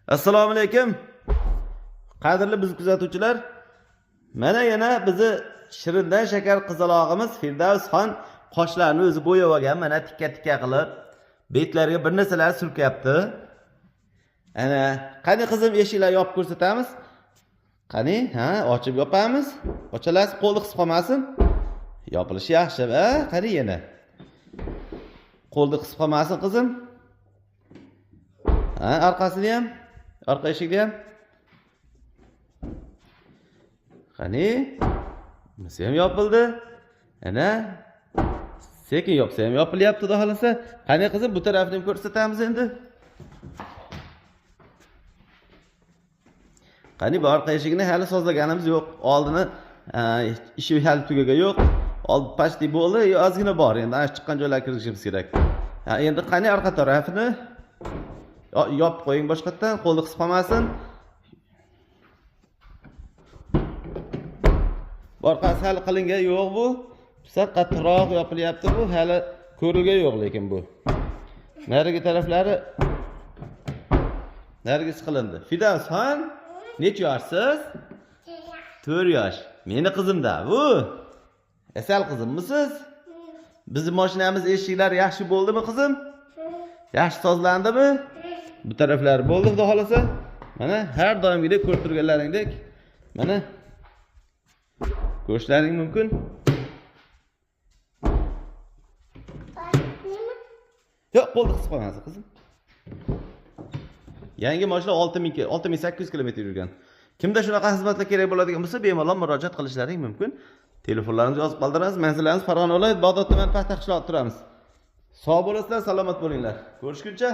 Assalomu alaykum. Qadrli biz kuzatuvchilar, mana yana bizi shirindan shakar qizalog'imiz Firdavsxon qoshlarini o'zi bo'yab olgan, mana tikka-tikka qilib, betlariga bir narsalar surkayapti. Ana, qani qizim eshiklarni yopib ko'rsatamiz. Qani, ha, ochib yopamiz. Ochalasi qo'lni qisib qolmasin. Yopilishi yaxshi, ha? Qani yana. Qo'lni qisib qolmasin qizim. Ha, orqasini ham, orqa eshikni ham. Qani, bunisi ham yopildi. Ana, sekin yopsa ham yopilyapti, xudo xolasa. Qani qizim, bu tarafni ham ko'rsatamiz endi. Qani, bu orqa eshigini hali sozlaganimiz yo'q. Oldini ishi hali tugagan yo'q. Old pastdi bo'ldi, ozgina bor. Endi ana chiqqan joylarga kirishimiz kerak. Ha, endi qani orqa tarafini yopib qo'ying boshqatdan, qo'lni qisib qolmasin. Orqasi hali qilingan yo'q bu. Sal qattiqroq yopilyapti bu, hali ko'rilgan yo'q lekin bu. Narigi taraflari nargisi qilindi. Firdavsxon, necha yoshsiz? 4 yosh. Meni qizimda bu. Asal qizimmisiz? Bizning mashinamiz eshiklari yaxshi bo'ldimi qizim? Yaxshi sozlandimi? Bu taraflari bo'ldi, xudo xolasa. Mana har doimgidek ko'rib turganlaringdek, mana ko'rishlaring mumkin. Yo'q, qo'lni qisib qolmasin qizim. Yangi mashina 6800 km yurgan. Kimda shunaqa xizmatlar kerak bo'ladigan bo'lsa, bemalol murojaat qilishlaring mumkin. Telefonlaringizni yozib qoldiramiz. Manzillarimiz Farg'ona viloyat Bag'dod tuman Paxta qishlog'ida turamiz. Sog' bo'lasizlar, salomat bo'linglar. Ko'rishguncha